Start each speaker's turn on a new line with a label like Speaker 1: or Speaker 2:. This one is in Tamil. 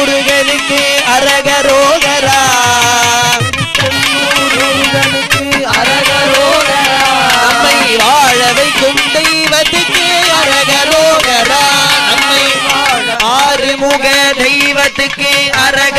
Speaker 1: முருகனுக்கு அரகரோகரா நம்மை வாழ வைக்கும் தெய்வத்துக்கு அரகரோகரா நம்மை ஆறுமுக தெய்வத்துக்கு அரக